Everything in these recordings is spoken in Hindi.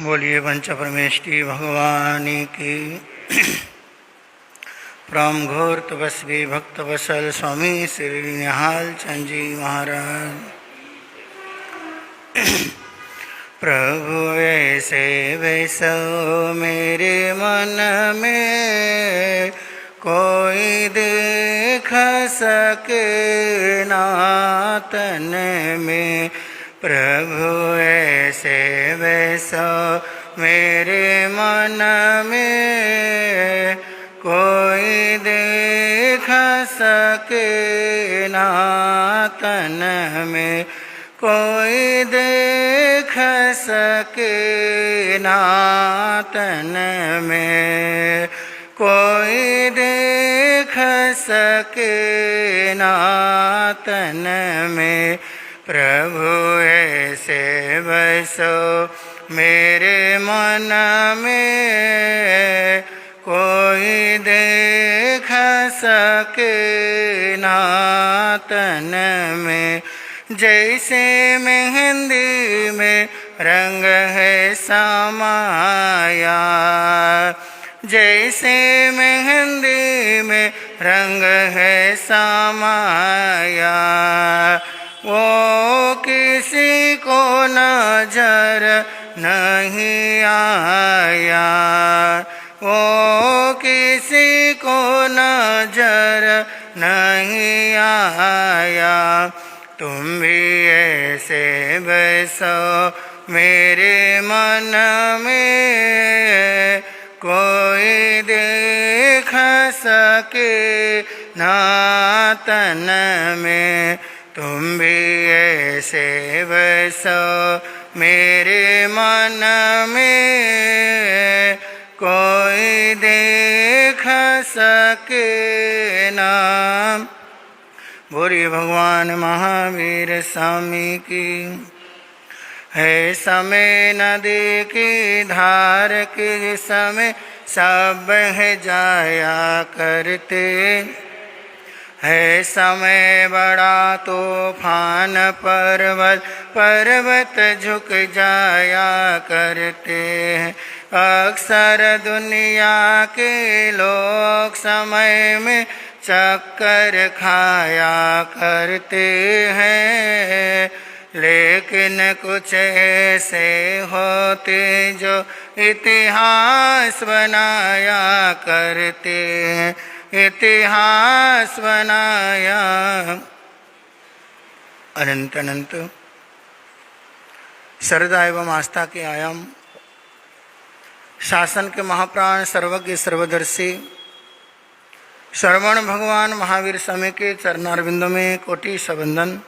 बोलिए पंच परमेष्टि भगवान की। परम घोर तपस्वी भक्त वत्सल स्वामी श्री निहाल चंद जी महाराज। प्रभु ऐसे वैसो मेरे मन में कोई देख सके ना तन में। प्रभु ऐसे वैसो मेरे मन में कोई देख सके ना तन में। कोई देख सके ना तन में। कोई देख सके ना तन में। प्रभु ऐसे वैसो मेरे मन में कोई देख सके ना तन में। जैसे मेहंदी में रंग है समाया, जैसे मेहंदी में रंग है समाया, वो किसी को नजर नहीं आया। वो किसी को नजर नहीं आया। तुम भी ऐसे बसो मेरे मन में कोई देख सके ना तन में। तुम भी ऐसे बसो मेरे मन में कोई देख सके ना। बोलिए भगवान महावीर स्वामी की। है समय नदी की धार के समय सब बह जाया करते। है समय बड़ा तूफान पर्वत पर्वत झुक जाया करते हैं। अक्सर दुनिया के लोग समय में चक्कर खाया करते हैं, लेकिन कुछ ऐसे होते जो इतिहास बनाया करते हैं। इतिहास बनाया। अनंत अनंत श्रद्धा एवं आस्था के आयाम शासन के महाप्राण सर्वज्ञ सर्वदर्शी श्रवण भगवान महावीर स्वामी के चरणारविंदों में कोटि सबंदन।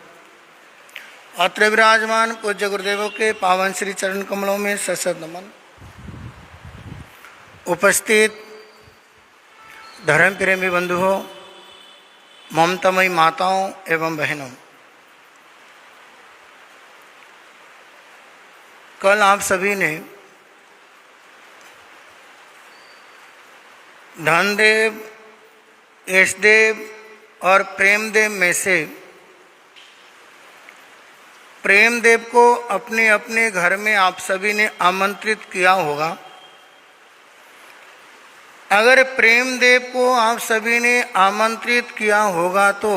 अत्र विराजमान पूज्य गुरुदेवों के पावन श्री चरण कमलों में सशद नमन। उपस्थित धर्म प्रेमी बंधुओं, ममतामयी माताओं एवं बहनों, कल आप सभी ने धनदेव, यशदेव और प्रेमदेव में से प्रेमदेव को अपने अपने घर में आप सभी ने आमंत्रित किया होगा। अगर प्रेमदेव को आप सभी ने आमंत्रित किया होगा तो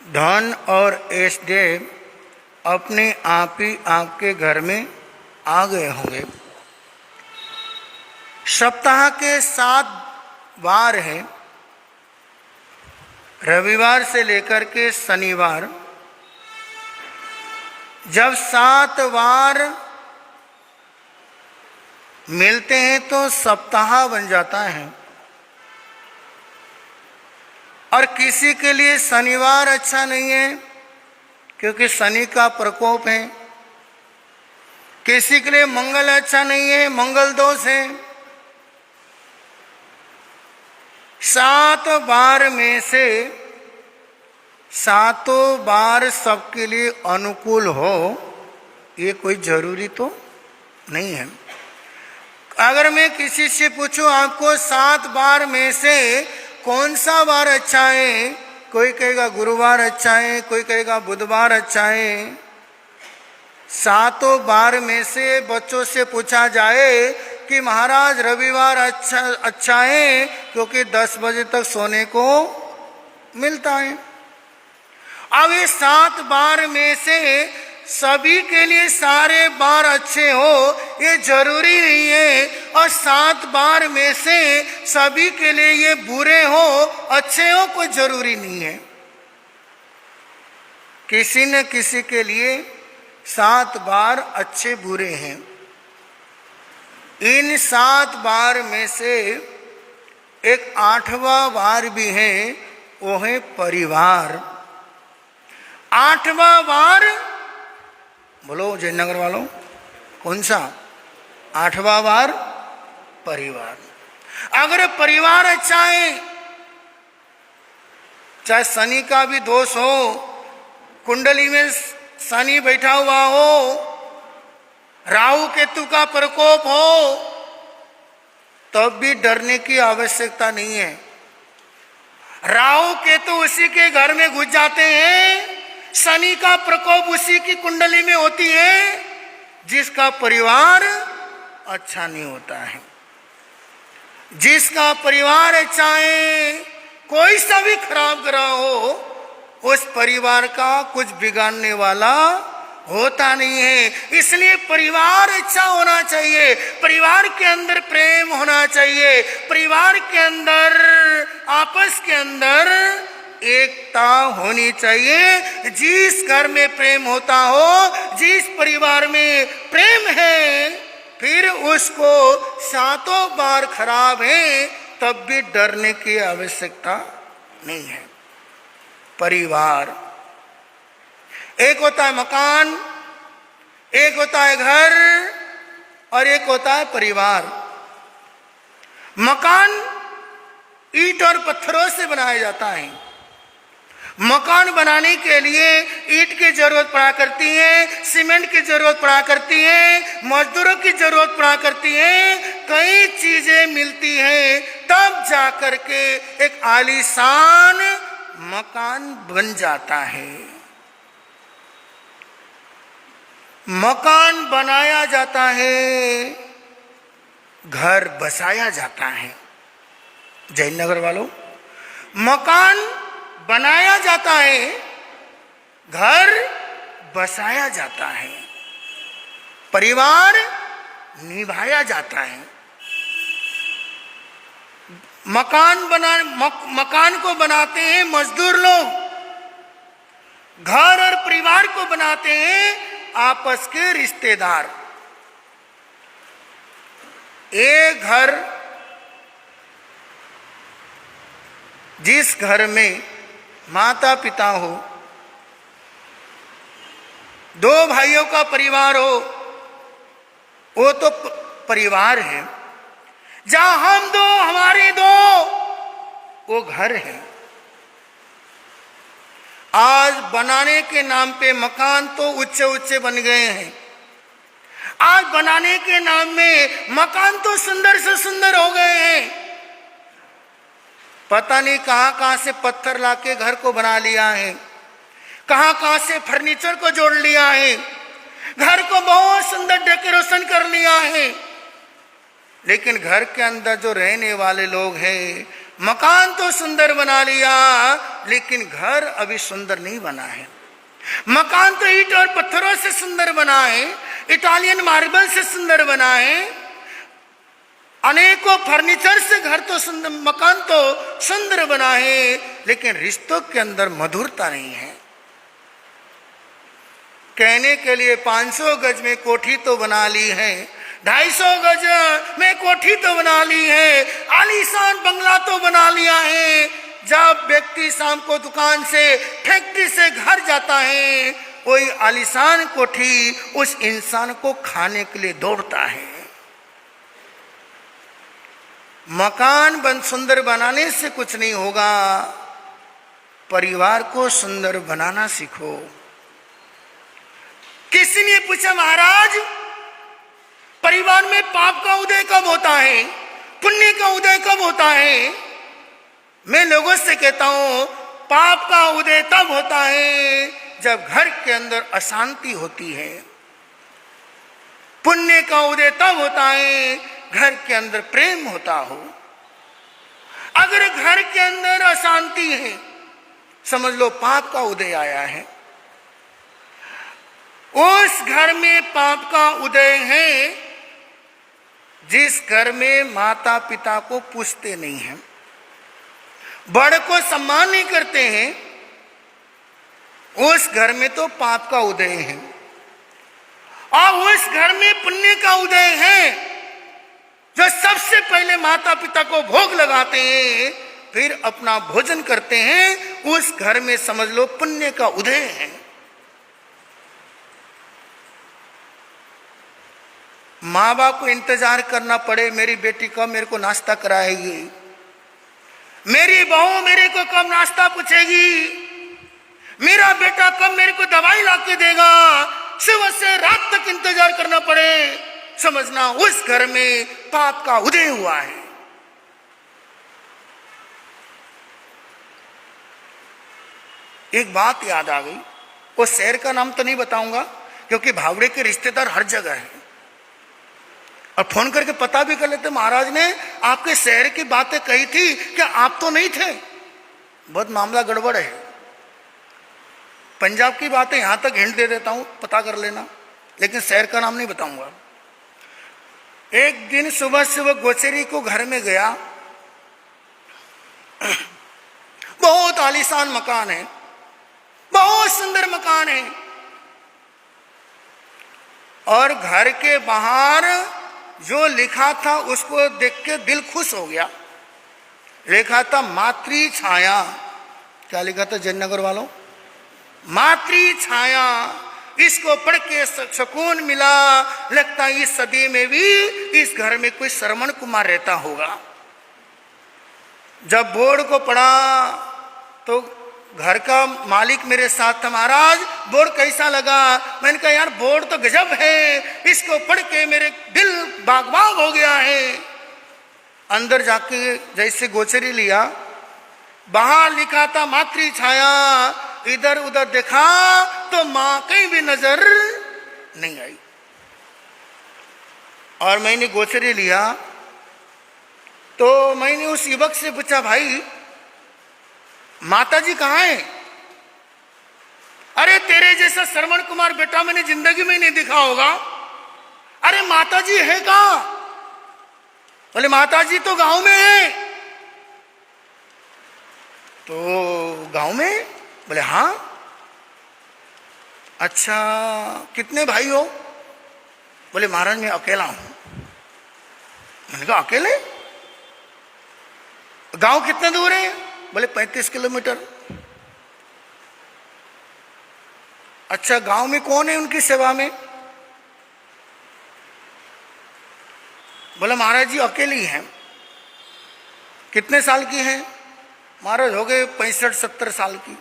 धन और यशदेव अपने आप ही आपके घर में आ गए होंगे। सप्ताह के 7 वार हैं, रविवार से लेकर के शनिवार। जब 7 वार मिलते हैं तो सप्ताह बन जाता है। और किसी के लिए शनिवार अच्छा नहीं है क्योंकि शनि का प्रकोप है। किसी के लिए मंगल अच्छा नहीं है, मंगल दोष है। 7 बार में से 7 बार सबके लिए अनुकूल हो, ये कोई जरूरी तो नहीं है। अगर मैं किसी से पूछूं आपको 7 बार में से कौन सा बार अच्छा है, कोई कहेगा गुरुवार अच्छा है, कोई कहेगा बुधवार अच्छा है, सातों बार में से बच्चों से पूछा जाए कि महाराज रविवार अच्छा है क्योंकि 10 बजे तक सोने को मिलता है। अब ये 7 बार में से सभी के लिए सारे बार अच्छे हो ये जरूरी नहीं है, और 7 बार में से सभी के लिए ये बुरे हो अच्छे हो कोई जरूरी नहीं है। किसी न किसी के लिए 7 बार अच्छे बुरे हैं। इन 7 बार में से एक 8वां बार भी है, वो है परिवार। 8वां बार बोलो जयनगर वालों, कौन सा? 8वां बार परिवार। अगर परिवार अच्छा है, चाहे शनि का भी दोष हो, कुंडली में शनि बैठा हुआ हो, राहु केतु का प्रकोप हो, तब भी डरने की आवश्यकता नहीं है। राहु केतु उसी के घर में घुस जाते हैं, शनि का प्रकोप उसी की कुंडली में होती है जिसका परिवार अच्छा नहीं होता है। जिसका परिवार अच्छा है, कोई सा भी खराब ग्रह हो, उस परिवार का कुछ बिगाड़ने वाला होता नहीं है। इसलिए परिवार अच्छा होना चाहिए, परिवार के अंदर प्रेम होना चाहिए, परिवार के अंदर आपस के अंदर एकता होनी चाहिए। जिस घर में प्रेम होता हो, जिस परिवार में प्रेम है, फिर उसको 7 बार खराब है तब भी डरने की आवश्यकता नहीं है। परिवार एक होता है मकान, एक होता है घर, और एक होता है परिवार। मकान ईंट और पत्थरों से बनाया जाता है। मकान बनाने के लिए ईंट की जरूरत पड़ा करती है, सीमेंट की जरूरत पड़ा करती है, मजदूरों की जरूरत पड़ा करती है, कई चीजें मिलती हैं, तब जाकर के एक आलीशान मकान बन जाता है। मकान बनाया जाता है, घर बसाया जाता है। जयनगर वालों, मकान बनाया जाता है, घर बसाया जाता है, परिवार निभाया जाता है। मकान को बनाते हैं मजदूर लोग, घर और परिवार को बनाते हैं आपस के रिश्तेदार। एक घर, जिस घर में माता पिता हो, 2 भाइयों का परिवार हो, वो तो परिवार है। जहां हम 2 हमारे 2 वो घर है। आज बनाने के नाम पे मकान तो ऊंचे ऊंचे बन गए हैं। आज बनाने के नाम में मकान तो सुंदर से सुंदर हो गए हैं। पता नहीं कहां से पत्थर लाके घर को बना लिया है, कहां से फर्नीचर को जोड़ लिया है, घर को बहुत सुंदर डेकोरेशन कर लिया है, लेकिन घर के अंदर जो रहने वाले लोग हैं, मकान तो सुंदर बना लिया लेकिन घर अभी सुंदर नहीं बना है। मकान तो ईंट और पत्थरों से सुंदर बना है, इटालियन मार्बल से सुंदर बना है, अनेकों फर्नीचर से घर तो सुंदर, मकान तो सुंदर बना है, लेकिन रिश्तों के अंदर मधुरता नहीं है। कहने के लिए 500 गज में कोठी तो बना ली है, 250 गज में कोठी तो बना ली है, आलीशान बंगला तो बना लिया है। जब व्यक्ति शाम को दुकान से, फैक्ट्री से घर जाता है, वही आलीशान कोठी उस इंसान को खाने के लिए दौड़ता है। मकान सुंदर बनाने से कुछ नहीं होगा, परिवार को सुंदर बनाना सीखो। किसी ने पूछा, महाराज परिवार में पाप का उदय कब होता है, पुण्य का उदय कब होता है? मैं लोगों से कहता हूं, पाप का उदय तब होता है जब घर के अंदर अशांति होती है, पुण्य का उदय तब होता है घर के अंदर प्रेम होता हो। अगर घर के अंदर अशांति है, समझ लो पाप का उदय आया है। उस घर में पाप का उदय है जिस घर में माता पिता को पूछते नहीं हैं, बड़ को सम्मान नहीं करते हैं, उस घर में तो पाप का उदय है। और उस घर में पुण्य का उदय है, जो सबसे पहले माता पिता को भोग लगाते हैं फिर अपना भोजन करते हैं, उस घर में समझ लो पुण्य का उदय है। माँ बाप को इंतजार करना पड़े, मेरी बेटी कब मेरे को नाश्ता कराएगी, मेरी बहू मेरे को कब नाश्ता पूछेगी, मेरा बेटा कब मेरे को दवाई लाके देगा, सुबह से रात तक इंतजार करना पड़े, समझना उस घर में पाप का उदय हुआ है। एक बात याद आ गई, वो शहर का नाम तो नहीं बताऊंगा क्योंकि भावड़े के रिश्तेदार हर जगह हैं, और फोन करके पता भी कर लेते महाराज ने आपके शहर की बातें कही थी क्या आप तो नहीं थे, बहुत मामला गड़बड़ है। पंजाब की बातें यहां तक हिंट दे देता हूं, पता कर लेना, लेकिन शहर का नाम नहीं बताऊंगा। एक दिन सुबह सुबह गोचरी को घर में गया, बहुत आलीशान मकान है, बहुत सुंदर मकान है, और घर के बाहर जो लिखा था उसको देख के दिल खुश हो गया। लिखा था मातृ छाया। क्या लिखा था जयनगर वालों? मातृ छाया। इसको पढ़ के सुकून मिला, लगता इस सदी में भी इस घर में कोई श्रवण कुमार रहता होगा। जब बोर्ड को पढ़ा तो घर का मालिक मेरे साथ था, महाराज बोर्ड कैसा लगा? मैंने कहा यार बोर्ड तो गजब है, इसको पढ़ के मेरे दिल बाग बाग हो गया है। अंदर जाके जैसे गोचरी लिया, बाहर लिखा था मातृ छाया, इधर उधर देखा तो मां कहीं भी नजर नहीं आई। और मैंने गोचरी लिया तो मैंने उस युवक से पूछा, भाई माताजी कहाँ है? अरे तेरे जैसा श्रवण कुमार बेटा मैंने जिंदगी में नहीं देखा होगा। अरे माताजी है कहाँ? बोले माताजी तो गांव में है। तो गांव में? बोले हाँ। अच्छा कितने भाई हो? बोले महाराज मैं अकेला हूं। मैंने कहा अकेले? गांव कितने दूर है? बोले 35 किलोमीटर। अच्छा गांव में कौन है उनकी सेवा में? बोले महाराज जी अकेली हैं। कितने साल की हैं? महाराज हो गए 65-70 साल की।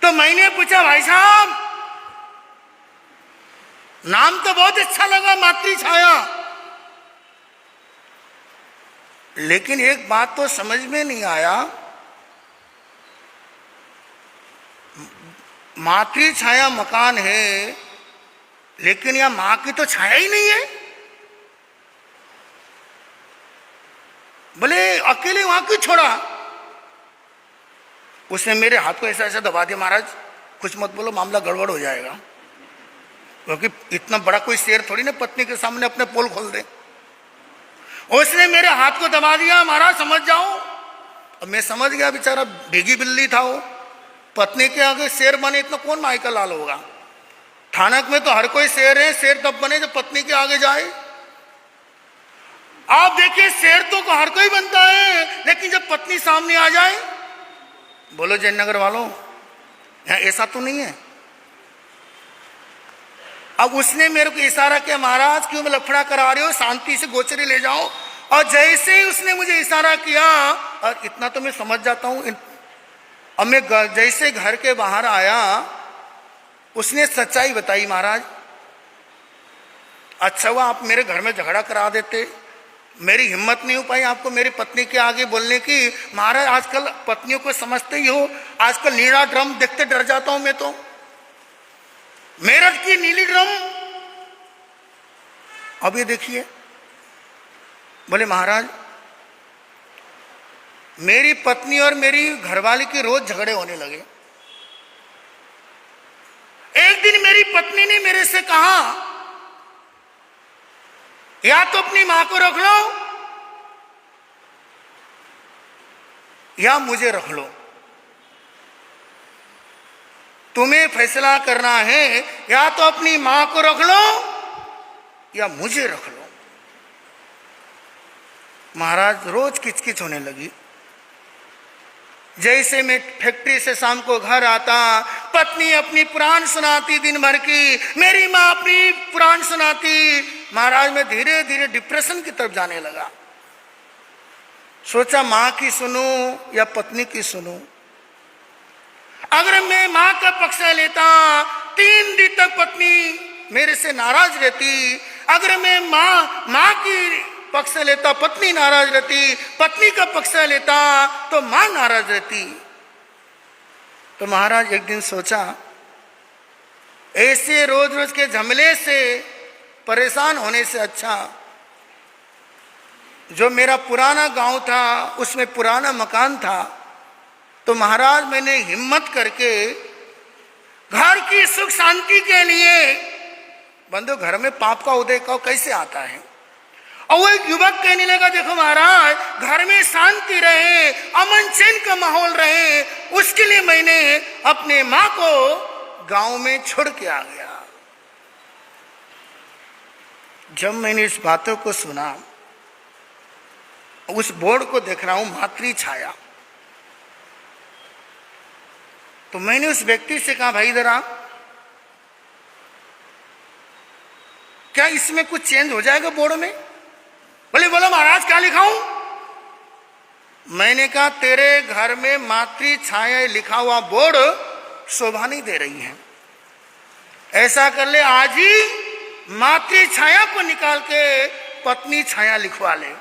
तो मैंने पूछा भाई साहब नाम तो बहुत अच्छा लगा मातृ छाया, लेकिन एक बात तो समझ में नहीं आया, मातृ छाया मकान है लेकिन यहां मां की तो छाया ही नहीं है। बोले अकेले वहां क्यों छोड़ा? उसने मेरे हाथ को ऐसा ऐसा दबा दिया, महाराज कुछ मत बोलो मामला गड़बड़ हो जाएगा, क्योंकि इतना बड़ा कोई शेर थोड़ी ना पत्नी के सामने अपने पोल खोल दे। उसने मेरे हाथ को दबा दिया, महाराज समझ जाओ। अब मैं समझ गया, बेचारा भीगी बिल्ली था वो, पत्नी के आगे शेर बने इतना कौन माई का लाल होगा। थानक में तो हर कोई शेर है, शेर तब बने जब पत्नी के आगे जाए। आप देखिए शेर तो हर कोई बनता है, लेकिन जब पत्नी सामने आ जाए, बोलो जयनगर वालों यहां ऐसा तो नहीं है। अब उसने मेरे को इशारा किया, महाराज क्यों मैं लफड़ा करा रहे हो, शांति से गोचरी ले जाओ। और जैसे ही उसने मुझे इशारा किया, और इतना तो मैं समझ जाता हूं। अब मैं जैसे घर के बाहर आया, उसने सच्चाई बताई, महाराज अच्छा हुआ आप मेरे घर में झगड़ा करा देते, मेरी हिम्मत नहीं हो पाई आपको मेरी पत्नी के आगे बोलने की। महाराज आजकल पत्नियों को समझते ही हो, आजकल नीला ड्रम देखते डर जाता हूं मैं तो। मेरठ की नीली ड्रम। अब ये देखिए, बोले महाराज मेरी पत्नी और मेरी घरवाली के रोज झगड़े होने लगे। एक दिन मेरी पत्नी ने मेरे से कहा या तो अपनी मां को रख लो या मुझे रख लो, तुम्हें फैसला करना है, या तो अपनी मां को रख लो या मुझे रख लो। महाराज रोज किचकिच होने लगी। जैसे मैं फैक्ट्री से शाम को घर आता, पत्नी अपनी पुराण सुनाती दिन भर की, मेरी मां अपनी पुराण सुनाती। महाराज मैं धीरे धीरे डिप्रेशन की तरफ जाने लगा। सोचा मां की सुनूं या पत्नी की सुनूं। अगर मैं मां का पक्ष लेता 3 दिन तक पत्नी मेरे से नाराज रहती, अगर मैं मां की पक्ष लेता पत्नी नाराज रहती, पत्नी का पक्ष लेता तो मां नाराज रहती। तो महाराज एक दिन सोचा ऐसे रोज रोज के झमेले से परेशान होने से अच्छा जो मेरा पुराना गांव था उसमें पुराना मकान था, तो महाराज मैंने हिम्मत करके घर की सुख शांति के लिए, बंधु घर में पाप का उदय कैसे आता है, और वो एक युवक कहने लगा देखो महाराज घर में शांति रहे, अमन चैन का माहौल रहे, उसके लिए मैंने अपने मां को गांव में छोड़ के आ गया। जब मैंने इस बातों को सुना, उस बोर्ड को देख रहा हूं मातृ छाया, तो मैंने उस व्यक्ति से कहा भाई जरा क्या इसमें कुछ चेंज हो जाएगा बोर्ड में? बोले बोलो महाराज क्या लिखाऊं? मैंने कहा तेरे घर में मातृ छाया लिखा हुआ बोर्ड शोभा नहीं दे रही है, ऐसा कर ले आज ही मातृ छाया को निकाल के पत्नी छाया लिखवा ले।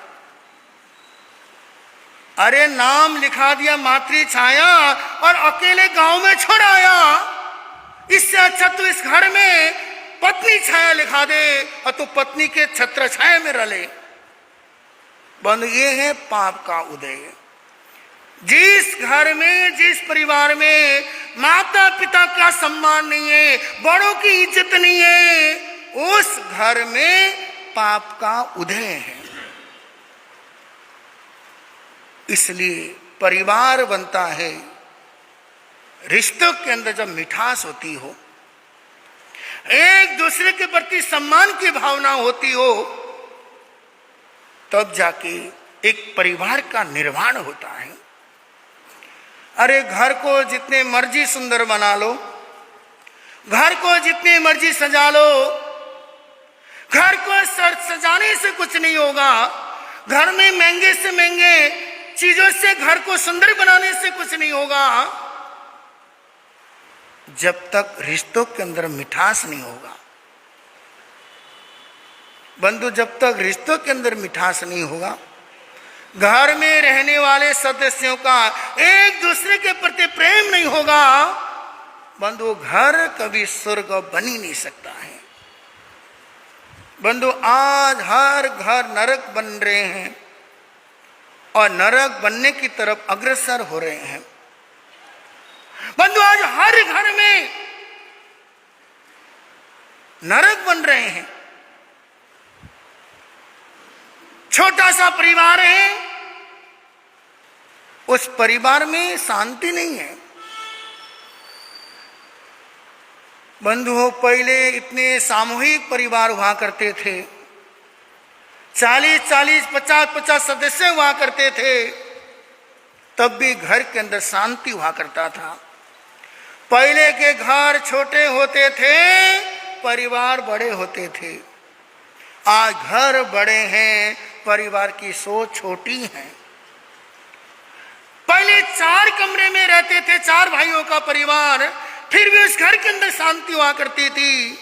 अरे नाम लिखा दिया मातृ छाया और अकेले गांव में छोड़ आया। इससे अच्छा तो इस घर में पत्नी छाया लिखा दे और तू पत्नी के छत्र छाया में रले। बंधु ये है पाप का उदय। जिस घर में जिस परिवार में माता पिता का सम्मान नहीं है, बड़ों की इज्जत नहीं है, उस घर में पाप का उदय है। इसलिए परिवार बनता है रिश्तों के अंदर जब मिठास होती हो, एक दूसरे के प्रति सम्मान की भावना होती हो, तब जाके एक परिवार का निर्माण होता है। अरे घर को जितने मर्जी सुंदर बना लो, घर को जितने मर्जी सजा लो, घर को सजाने से कुछ नहीं होगा। घर में महंगे से महंगे चीजों से घर को सुंदर बनाने से कुछ नहीं होगा, जब तक रिश्तों के अंदर मिठास नहीं होगा। बंधु जब तक रिश्तों के अंदर मिठास नहीं होगा, घर में रहने वाले सदस्यों का एक दूसरे के प्रति प्रेम नहीं होगा, बंधु घर कभी स्वर्ग बन ही नहीं सकता है। बंधु आज हर घर नरक बन रहे हैं और नरक बनने की तरफ अग्रसर हो रहे हैं। बंधु आज हर घर में नरक बन रहे हैं। छोटा सा परिवार है, उस परिवार में शांति नहीं है। बंधुओं पहले इतने सामूहिक परिवार हुआ करते थे, 40-40, 50-50 सदस्य हुआ करते थे, तब भी घर के अंदर शांति हुआ करता था। पहले के घर छोटे होते थे, परिवार बड़े होते थे। आज घर बड़े हैं, परिवार की सोच छोटी है। पहले 4 कमरे में रहते थे, 4 भाइयों का परिवार, फिर भी उस घर के अंदर शांति हुआ करती थी।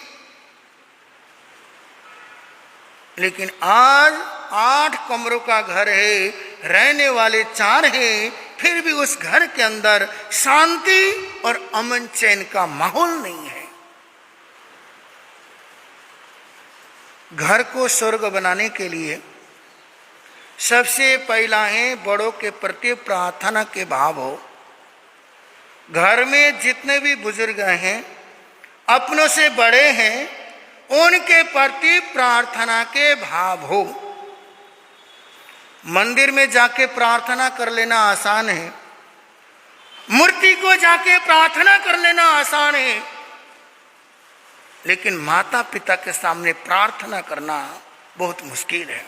लेकिन आज 8 कमरों का घर है, रहने वाले 4 हैं, फिर भी उस घर के अंदर शांति और अमन चैन का माहौल नहीं है। घर को स्वर्ग बनाने के लिए सबसे पहला है बड़ों के प्रति प्रार्थना के भाव हो। घर में जितने भी बुजुर्ग हैं, अपनों से बड़े हैं, उनके प्रति प्रार्थना के भाव हो। मंदिर में जाके प्रार्थना कर लेना आसान है, मूर्ति को जाके प्रार्थना कर लेना आसान है, लेकिन माता पिता के सामने प्रार्थना करना बहुत मुश्किल है।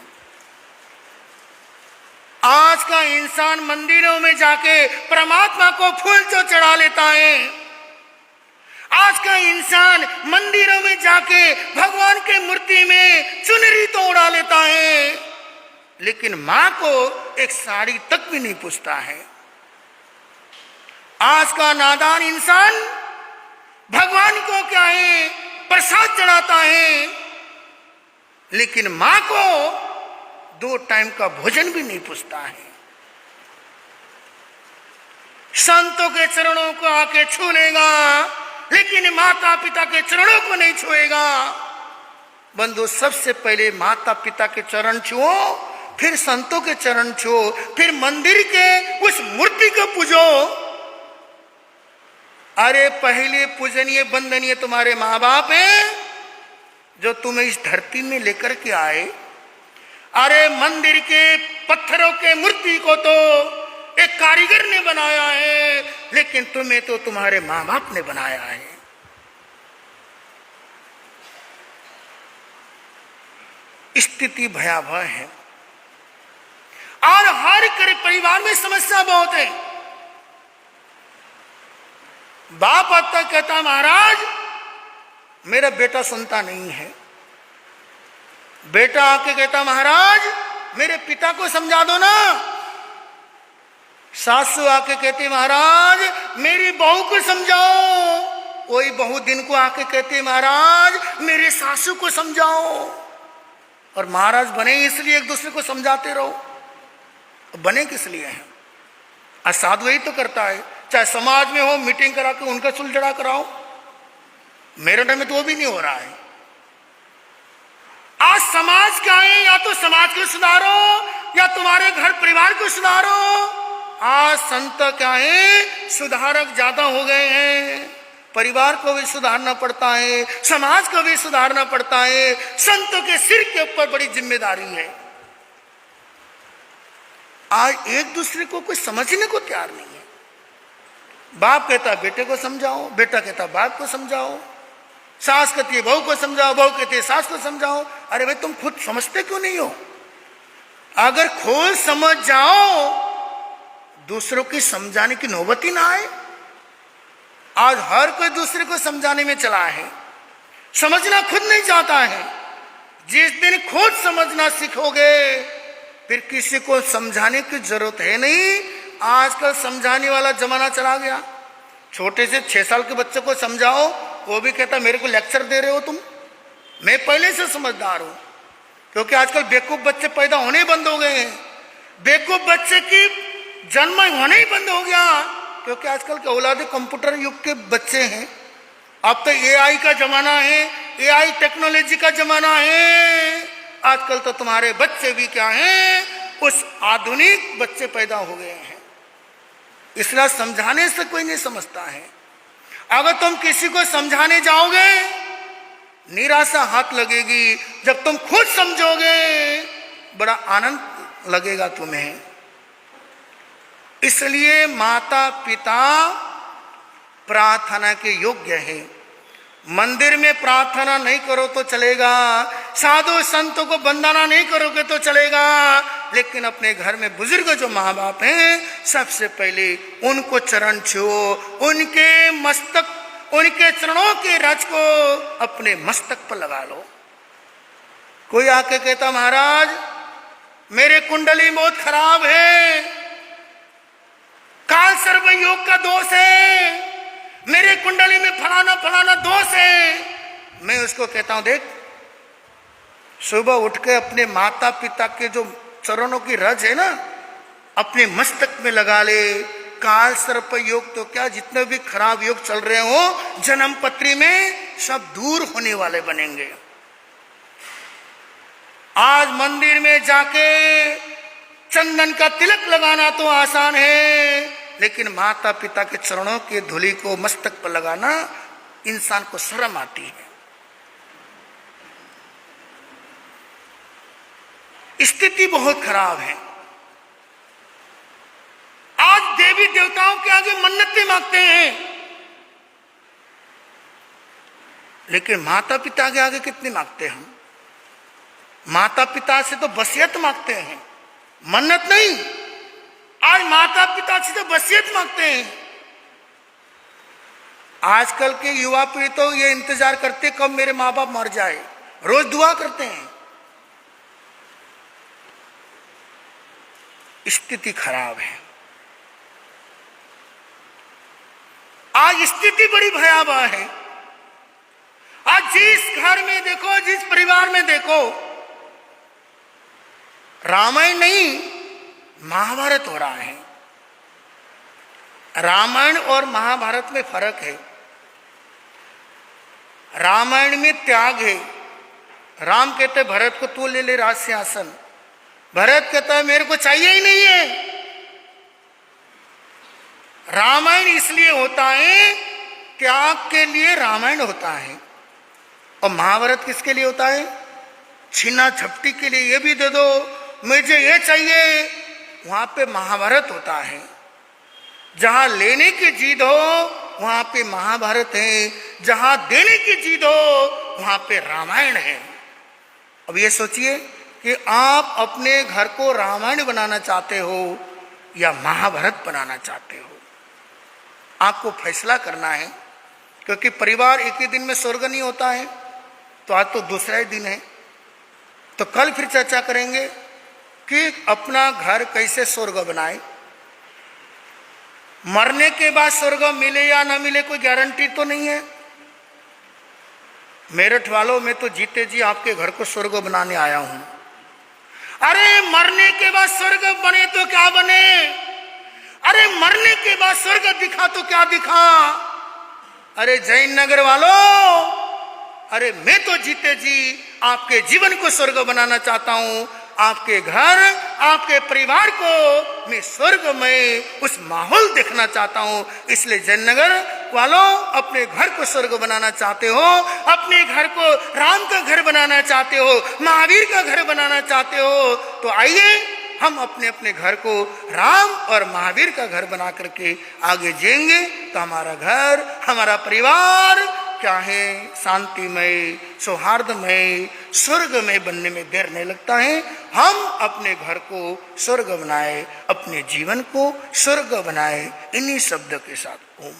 आज का इंसान मंदिरों में जाके परमात्मा को फूल तो चढ़ा लेता है, आज का इंसान मंदिरों में जाके भगवान के मूर्ति में चुनरी तो उड़ा लेता है, लेकिन मां को एक साड़ी तक भी नहीं पूछता है। आज का नादान इंसान भगवान को क्या है प्रसाद चढ़ाता है, लेकिन मां को 2 टाइम का भोजन भी नहीं पूछता है। संतों के चरणों को आके छू लेगा, लेकिन माता पिता के चरणों को नहीं छुएगा। बंधु, सबसे पहले माता पिता के चरण छुओ, फिर संतों के चरण छुओ, फिर मंदिर के उस मूर्ति को पूजो। अरे पहले पूजनीय वंदनीय तुम्हारे माँ बाप हैं जो तुम्हें इस धरती में लेकर के आए। अरे मंदिर के पत्थरों के मूर्ति को तो एक कारीगर ने बनाया है, लेकिन तुम्हें तो तुम्हारे माँ बाप ने बनाया है। स्थिति भयावह है और हर परिवार में समस्या बहुत है। बाप अब तक कहता महाराज मेरा बेटा सुनता नहीं है, बेटा आके कहता महाराज मेरे पिता को समझा दो ना, सासू आके कहती महाराज मेरी बहू को समझाओ, कोई बहू दिन को आके कहती महाराज मेरे सासू को समझाओ। और महाराज बने इसलिए एक दूसरे को समझाते रहो, बने किस लिए हैं? असाधु वही तो करता है, चाहे समाज में हो मीटिंग करा के उनका सुलझड़ा कराओ। मेरे टाइम में तो वो भी नहीं हो रहा है। आज समाज क्या है, या तो समाज को सुधारो या तुम्हारे घर परिवार को सुधारो। आज संत क्या है, सुधारक ज्यादा हो गए हैं, परिवार को भी सुधारना पड़ता है, समाज को भी सुधारना पड़ता है। संतों के सिर के ऊपर बड़ी जिम्मेदारी है। आज एक दूसरे को कोई समझने को तैयार नहीं है। बाप कहता बेटे को समझाओ, बेटा कहता बाप को समझाओ, सास कहती है बहू को समझाओ, बहू कहती है सास को समझाओ। अरे भाई तुम खुद समझते क्यों नहीं हो? अगर खुद समझ जाओ दूसरों की समझाने की नौबत ही ना आए। आज हर कोई दूसरे को समझाने में चला है, समझना खुद नहीं चाहता है। जिस दिन खुद समझना सीखोगे फिर किसी को समझाने की जरूरत है नहीं। आजकल समझाने वाला जमाना चला गया। छोटे से 6 साल के बच्चे को समझाओ, वो भी कहता मेरे को लेक्चर दे रहे हो तुम, मैं पहले से समझदार हूं। क्योंकि आजकल बेवकूफ बच्चे पैदा होने ही बंद हो गए हैं। बेवकूफ बच्चे की जन्म होने ही बंद हो गया, क्योंकि आजकल के औलादे कंप्यूटर युग के बच्चे हैं। अब तो एआई का जमाना है, एआई टेक्नोलॉजी का जमाना है। आजकल तो तुम्हारे बच्चे भी क्या हैं, उस आधुनिक बच्चे पैदा हो गए हैं। इसलिए समझाने से कोई नहीं समझता है। अगर तुम किसी को समझाने जाओगे निराशा हाथ लगेगी, जब तुम खुद समझोगे बड़ा आनंद लगेगा तुम्हें। इसलिए माता पिता प्रार्थना के योग्य है। मंदिर में प्रार्थना नहीं करो तो चलेगा, साधु संतों को वंदना नहीं करोगे तो चलेगा, लेकिन अपने घर में बुजुर्ग जो माँ बाप हैं सबसे पहले उनको चरण छुओ, उनके मस्तक, उनके चरणों के रज को अपने मस्तक पर लगा लो। कोई आके कहता महाराज मेरे कुंडली बहुत खराब है, काल सर्प योग का दोष है, मेरे कुंडली में फलाना फलाना दोष है। मैं उसको कहता हूं देख, सुबह उठ के अपने माता पिता के जो चरणों की रज है ना अपने मस्तक में लगा ले। काल सर्प योग तो क्या, जितने भी खराब योग चल रहे हो जन्म पत्री में सब दूर होने वाले बनेंगे। मंदिर में जाके चंदन का तिलक लगाना तो आसान है, लेकिन माता पिता के चरणों की धूलि को मस्तक पर लगाना इंसान को शर्म आती है। स्थिति बहुत खराब है। आज देवी देवताओं के आगे मन्नतें मांगते हैं, लेकिन माता पिता के आगे कितनी मांगते हैं हम? माता पिता से तो वसीयत मांगते हैं, मन्नत नहीं। आज माता पिता से तो वसीयत मांगते हैं। आजकल के युवा पीढ़ी तो ये इंतजार करते कब मेरे माँ बाप मर जाए, रोज दुआ करते हैं। स्थिति खराब है। आज स्थिति बड़ी भयावह है। आज जिस घर में देखो, जिस परिवार में देखो, रामायण नहीं महाभारत हो रहा है। रामायण और महाभारत में फर्क है। रामायण में त्याग है। राम कहते भरत को तू ले ले राज सिंहासन, भरत कहता है मेरे को चाहिए ही नहीं है। रामायण इसलिए होता है, त्याग के लिए रामायण होता है। और महाभारत किसके लिए होता है? छीना झपटी के लिए, ये भी दे दो, मुझे ये चाहिए। वहां पे महाभारत होता है। जहां लेने की जिद हो वहां पे महाभारत है, जहां देने की जिद हो वहां पे रामायण है। अब ये सोचिए कि आप अपने घर को रामायण बनाना चाहते हो या महाभारत बनाना चाहते हो। आपको फैसला करना है, क्योंकि परिवार एक ही दिन में स्वर्ग नहीं होता है। तो आज तो दूसरा ही दिन है, तो कल फिर चर्चा करेंगे कि अपना घर कैसे स्वर्ग बनाए। मरने के बाद स्वर्ग मिले या ना मिले कोई गारंटी तो नहीं है। मेरठ वालों, मैं तो जीते जी आपके घर को स्वर्ग बनाने आया हूं। अरे मरने के बाद स्वर्ग बने तो क्या बने? अरे मरने के बाद स्वर्ग दिखा तो क्या दिखा? अरे जैन नगर वालों, अरे मैं तो जीते जी आपके जीवन को स्वर्ग बनाना चाहता हूं। आपके घर, आपके परिवार को मैं स्वर्ग में उस माहौल देखना चाहता हूं। इसलिए जयनगर वालों, अपने घर को स्वर्ग बनाना चाहते हो, अपने घर को राम का घर बनाना चाहते हो, महावीर का घर बनाना चाहते हो, तो आइए हम अपने अपने घर को राम और महावीर का घर बना करके आगे जाएंगे। तो हमारा घर, हमारा परिवार क्या है, शांतिमय, सौहार्दमय, स्वर्ग में बनने में देर नहीं लगता है। हम अपने घर को स्वर्ग बनाए, अपने जीवन को स्वर्ग बनाए। इन्हीं शब्द के साथ ओम।